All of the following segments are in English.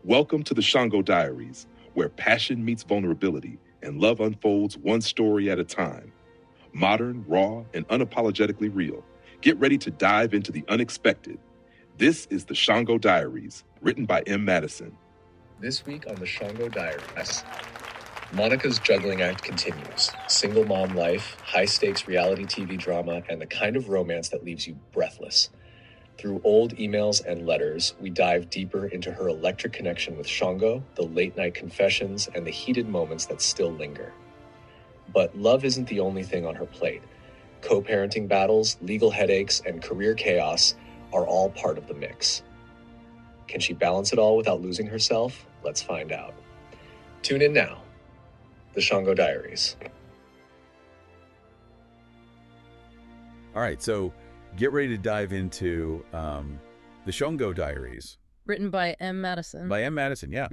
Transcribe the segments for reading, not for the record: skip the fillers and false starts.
Welcome to the Shango Diaries, where passion meets vulnerability and love unfolds one story at a time. Modern, raw, and unapologetically real. Get ready to dive into the unexpected. This is the Shango Diaries, written by M. Madison. This week on the Shango Diaries, Monica's juggling act continues. Single mom life, high-stakes reality TV drama, and the kind of romance that leaves you breathless. Through old emails and letters, we dive deeper into her electric connection with Shango, the late-night confessions, and the heated moments that still linger. But love isn't the only thing on her plate. Co-parenting battles, legal headaches, and career chaos are all part of the mix. Can she balance it all without losing herself? Let's find out. Tune in now. The Shango Diaries. All right, so get ready to dive into the Shango Diaries. Written by M. Madison. By M. Madison, yeah.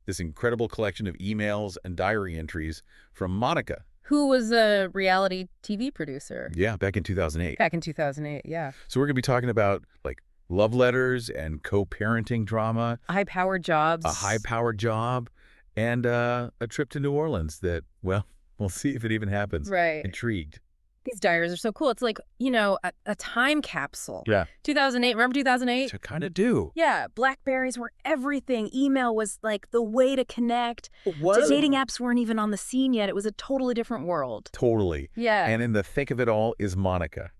This incredible collection of emails and diary entries from Monica. Who was a reality TV producer. Yeah, back in 2008. Back in 2008, yeah. So we're going to be talking about, like, love letters and co-parenting drama. High-powered jobs. A high-powered job. And a trip to New Orleans that, well, we'll see if it even happens. Right. Intrigued. These diaries are so cool. It's like, you know, a time capsule. Yeah. 2008. Remember 2008? To kind of do. Yeah. Blackberries were everything. Email was like the way to connect. What? The dating apps weren't even on the scene yet. It was a totally different world. Totally. Yeah. And in the thick of it all is Monica.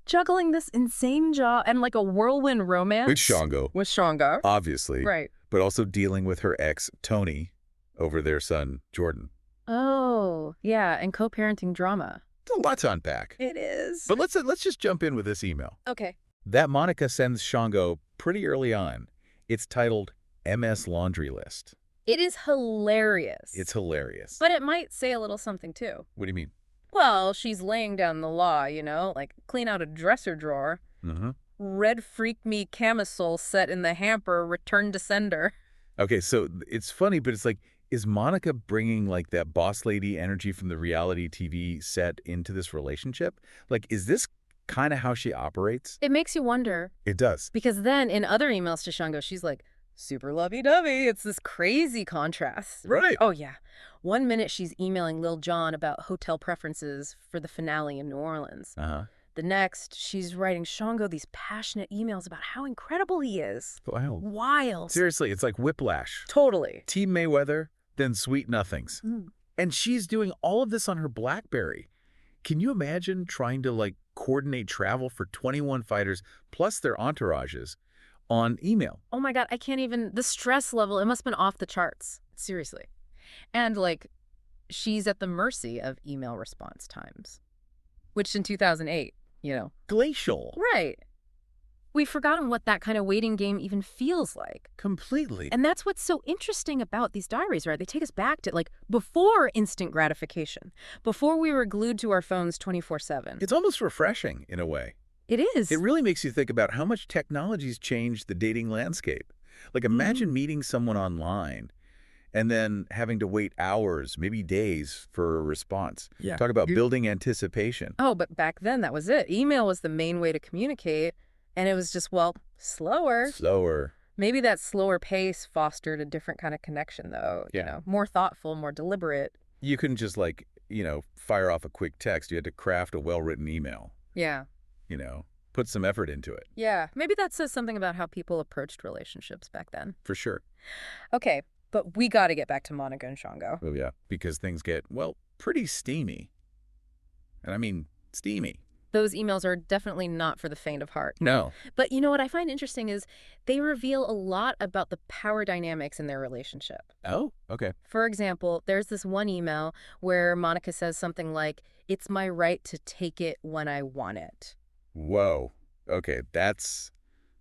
Juggling this insane job and like a whirlwind romance. With Shango. With Shango. Obviously. Right. But also dealing with her ex, Tony, over their son, Jordan. Oh, yeah, and co-parenting drama. It's a lot to unpack. It is. But let's just jump in with this email. Okay. That Monica sends Shango pretty early on. It's titled MS Laundry List. It is hilarious. It's hilarious. But it might say a little something, too. What do you mean? Well, she's laying down the law, you know, like clean out a dresser drawer. Mm-hmm. Red Freak Me camisole set in the hamper, return to sender. Okay, so it's funny, but it's like, is Monica bringing like that boss lady energy from the reality TV set into this relationship? Like, is this kind of how she operates? It makes you wonder. It does. Because then in other emails to Shango, she's like, super lovey-dovey. It's this crazy contrast. Right. Oh, yeah. One minute she's emailing Lil Jon about hotel preferences for the finale in New Orleans. Uh-huh. The next, she's writing Shango these passionate emails about how incredible he is. Wild. Wild. Seriously, it's like whiplash. Totally. Team Mayweather, then Sweet Nothings. And she's doing all of this on her BlackBerry. Can you imagine trying to, like, coordinate travel for 21 fighters plus their entourages on email? Oh my God, I can't even, the stress level, it must have been off the charts. Seriously. And, like, she's at the mercy of email response times, which in 2008, you know. Glacial. Right. We've forgotten what that kind of waiting game even feels like. Completely. And that's what's so interesting about these diaries, right? They take us back to, like, before instant gratification, before we were glued to our phones 24/7. It's almost refreshing in a way. It is. It really makes you think about how much technology's changed the dating landscape. Like, imagine meeting someone online and then having to wait hours, maybe days, for a response. Yeah. Talk about building anticipation. Oh, but back then that was it. Email was the main way to communicate, and it was just, well, slower. Slower. Maybe that slower pace fostered a different kind of connection, though. Yeah. You know, more thoughtful, more deliberate. You couldn't just, like, you know, fire off a quick text. You had to craft a well-written email. Yeah. You know, put some effort into it. Yeah. Maybe that says something about how people approached relationships back then. For sure. Okay, but we got to get back to Monica and Shango. Oh, yeah, because things get, well, pretty steamy. And I mean, steamy. Those emails are definitely not for the faint of heart. No. But you know what I find interesting is they reveal a lot about the power dynamics in their relationship. Oh, okay. For example, there's this one email where Monica says something like, "It's my right to take it when I want it." Whoa. Okay, that's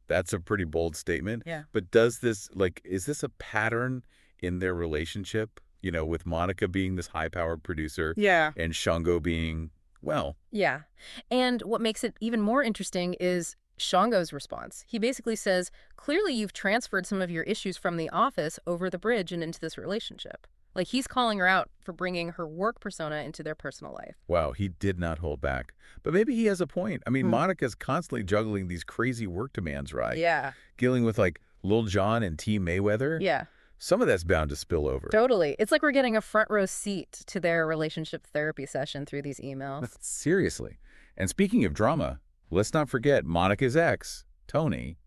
a pretty bold statement. Yeah. But does this, like, is this a pattern in their relationship? You know, with Monica being this high-powered producer. Yeah. And Shango being, well. Yeah. And what makes it even more interesting is Shango's response. He basically says, clearly you've transferred some of your issues from the office over the bridge and into this relationship. Like, he's calling her out for bringing her work persona into their personal life. Wow, he did not hold back. But maybe he has a point. I mean, Monica's constantly juggling these crazy work demands, right? Yeah. Dealing with, like, Lil Jon and T. Mayweather? Yeah, Some of that's bound to spill over. totally. It's like we're getting a front row seat to their relationship therapy session through these emails. Seriously. And speaking of drama, let's not forget Monica's ex, Tony.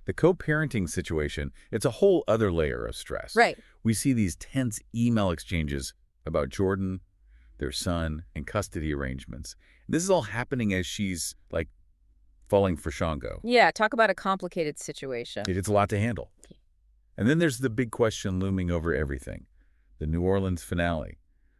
The co-parenting situation, it's a whole other layer of stress. Right. We see these tense email exchanges about Jordan, their son, and custody arrangements. This is all happening as she's, like, falling for Shango. Yeah, talk about a complicated situation. It's a lot to handle. And then there's the big question looming over everything, the New Orleans finale.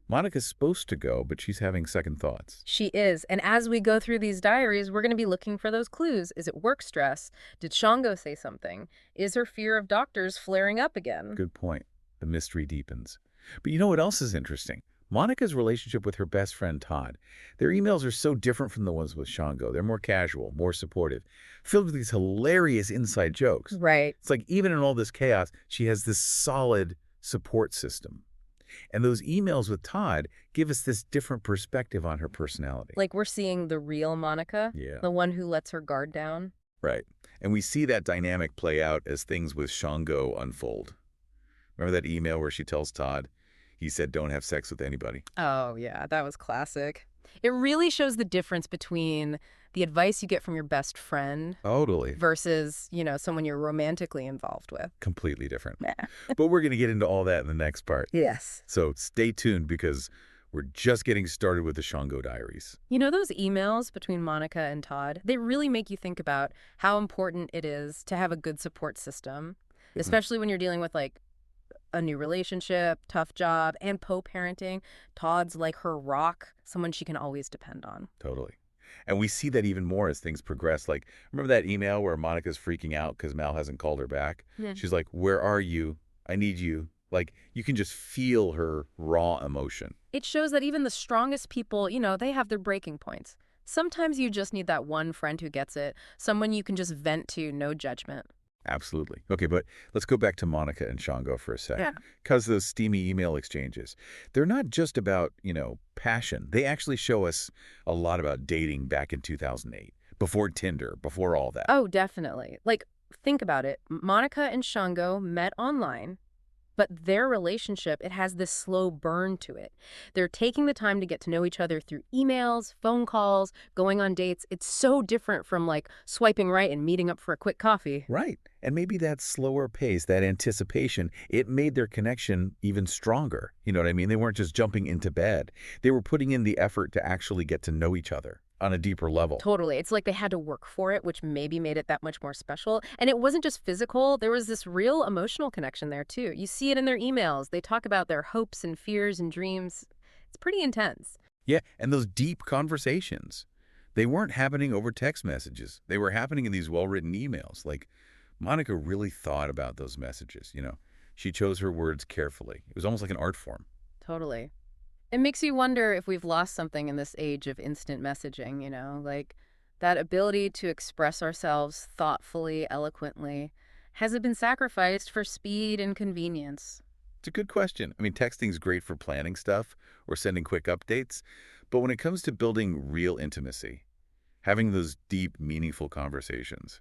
Monica's supposed to go, but she's having second thoughts. She is. And as we go through these diaries, we're going to be looking for those clues. Is it work stress? Did Shango say something? Is her fear of doctors flaring up again? Good point. The mystery deepens. But you know what else is interesting? Monica's relationship with her best friend, Todd. Their emails are so different from the ones with Shango. They're more casual, more supportive, filled with these hilarious inside jokes. Right. It's like even in all this chaos, she has this solid support system. And those emails with Todd give us this different perspective on her personality. Like we're seeing the real Monica, Yeah. the one who lets her guard down. Right. And we see that dynamic play out as things with Shango unfold. Remember that email where she tells Todd, he said, don't have sex with anybody? Oh, yeah, that was classic. It really shows the difference between the advice you get from your best friend Totally. versus, someone you're romantically involved with. Completely different. Nah. But we're going to get into all that in the next part. Yes. So stay tuned because we're just getting started with the Shango Diaries. Those emails between Monica and Todd, they really make you think about how important it is to have a good support system, especially when you're dealing with, like, a new relationship, tough job, and co-parenting. Todd's like her rock, someone she can always depend on. Totally. And we see that even more as things progress. Like, remember that email where Monica's freaking out because Mal hasn't called her back? Yeah. She's like, where are you? I need you. Like, you can just feel her raw emotion. It shows that even the strongest people, they have their breaking points. Sometimes you just need that one friend who gets it, someone you can just vent to, no judgment. Absolutely. Okay, but let's go back to Monica and Shango for a sec. Yeah. Because those steamy email exchanges, they're not just about, passion. They actually show us a lot about dating back in 2008, before Tinder, before all that. Oh, definitely. Like, think about it. Monica and Shango met online, but their relationship, it has this slow burn to it. They're taking the time to get to know each other through emails, phone calls, going on dates. It's so different from, like, swiping right and meeting up for a quick coffee. Right. And maybe that slower pace, that anticipation, it made their connection even stronger. You know what I mean? They weren't just jumping into bed. They were putting in the effort to actually get to know each other on a deeper level. Totally. It's like they had to work for it, which maybe made it that much more special. And it wasn't just physical. There was this real emotional connection there, too. You see it in their emails. They talk about their hopes and fears and dreams. It's pretty intense. Yeah, and those deep conversations, they weren't happening over text messages. They were happening in these well-written emails. Like, Monica really thought about those messages, She chose her words carefully. It was almost like an art form. Totally. It makes you wonder if we've lost something in this age of instant messaging, like that ability to express ourselves thoughtfully, eloquently. Has it been sacrificed for speed and convenience? It's a good question. I mean, texting's great for planning stuff or sending quick updates, but when it comes to building real intimacy, having those deep, meaningful conversations,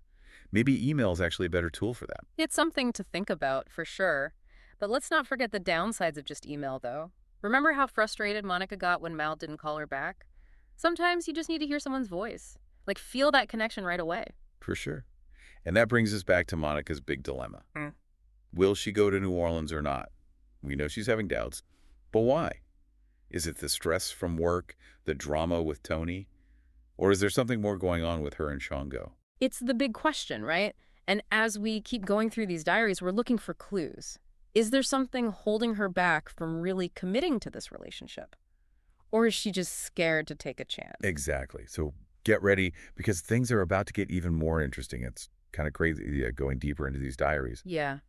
maybe email is actually a better tool for that. It's something to think about, for sure. But let's not forget the downsides of just email, though. Remember how frustrated Monica got when Mal didn't call her back? Sometimes you just need to hear someone's voice. Like, feel that connection right away. For sure. And that brings us back to Monica's big dilemma. Will she go to New Orleans or not? We know she's having doubts, but why? Is it the stress from work, the drama with Tony? Or is there something more going on with her and Shango? It's the big question, right? And as we keep going through these diaries, we're looking for clues. Is there something holding her back from really committing to this relationship? Or is she just scared to take a chance? Exactly. So get ready because things are about to get even more interesting. It's kind of crazy going deeper into these diaries. Yeah.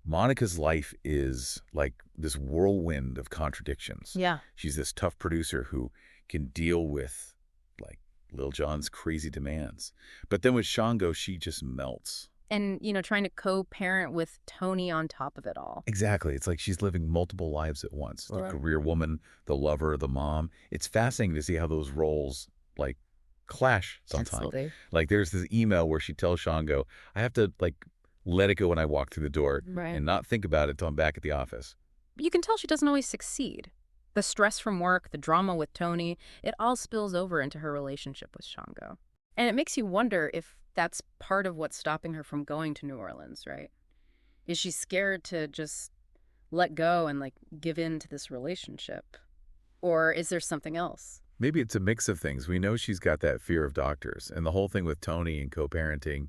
Monica's life is like this whirlwind of contradictions. Yeah. She's this tough producer who can deal with like Lil Jon's crazy demands. But then with Shango, she just melts. And, trying to co-parent with Tony on top of it all. Exactly. It's like she's living multiple lives at once. The career woman, the lover, the mom. It's fascinating to see how those roles like clash sometimes. Absolutely. Like there's this email where she tells Shango, I have to like let it go when I walk through the door Right. and not think about it till I'm back at the office. But you can tell she doesn't always succeed. The stress from work, the drama with Tony, it all spills over into her relationship with Shango. And it makes you wonder if that's part of what's stopping her from going to New Orleans, right? Is she scared to just let go and give in to this relationship? Or is there something else? Maybe it's a mix of things. We know she's got that fear of doctors, and the whole thing with Tony and co-parenting,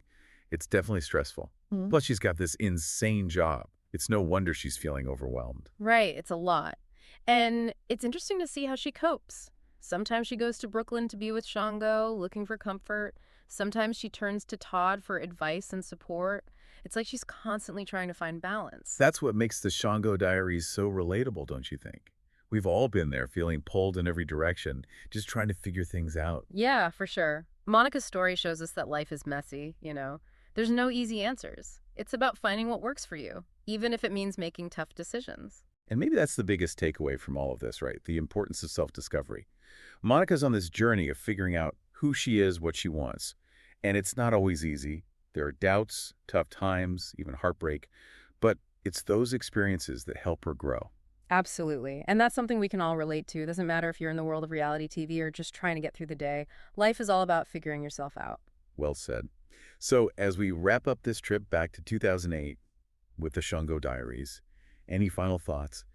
it's definitely stressful. Plus, she's got this insane job. It's no wonder she's feeling overwhelmed. Right, it's a lot. And it's interesting to see how she copes. Sometimes she goes to Brooklyn to be with Shango, looking for comfort. Sometimes she turns to Todd for advice and support. It's like she's constantly trying to find balance. That's what makes the Shango Diaries so relatable, don't you think? We've all been there, feeling pulled in every direction, just trying to figure things out. Yeah, for sure. Monica's story shows us that life is messy, There's no easy answers. It's about finding what works for you, even if it means making tough decisions. And maybe that's the biggest takeaway from all of this, right? The importance of self-discovery. Monica's on this journey of figuring out who she is, what she wants. And it's not always easy. There are doubts, tough times, even heartbreak. But it's those experiences that help her grow. Absolutely. And that's something we can all relate to. It doesn't matter if you're in the world of reality TV or just trying to get through the day. Life is all about figuring yourself out. Well said. So as we wrap up this trip back to 2008 with the Shango Diaries, any final thoughts?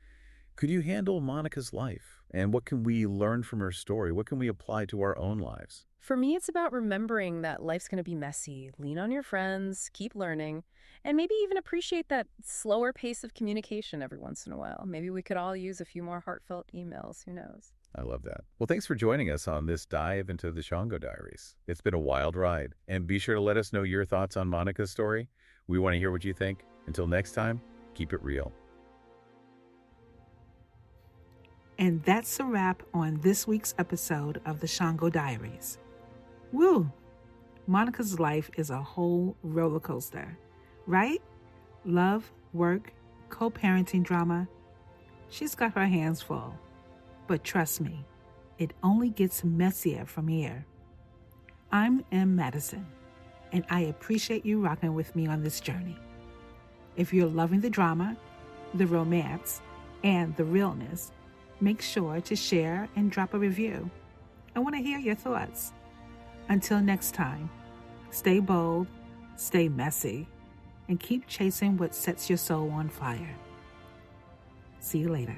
Could you handle Monica's life? And what can we learn from her story? What can we apply to our own lives? For me, it's about remembering that life's going to be messy. Lean on your friends, keep learning, and maybe even appreciate that slower pace of communication every once in a while. Maybe we could all use a few more heartfelt emails. Who knows? I love that. Well, thanks for joining us on this dive into the Shango Diaries. It's been a wild ride. And be sure to let us know your thoughts on Monica's story. We want to hear what you think. Until next time, keep it real. And that's a wrap on this week's episode of the Shango Diaries. Woo! Monica's life is a whole roller coaster, right? Love, work, co-parenting drama. She's got her hands full. But trust me, it only gets messier from here. I'm Madison, and I appreciate you rocking with me on this journey. If you're loving the drama, the romance, and the realness, make sure to share and drop a review. I want to hear your thoughts. Until next time, stay bold, stay messy, and keep chasing what sets your soul on fire. See you later.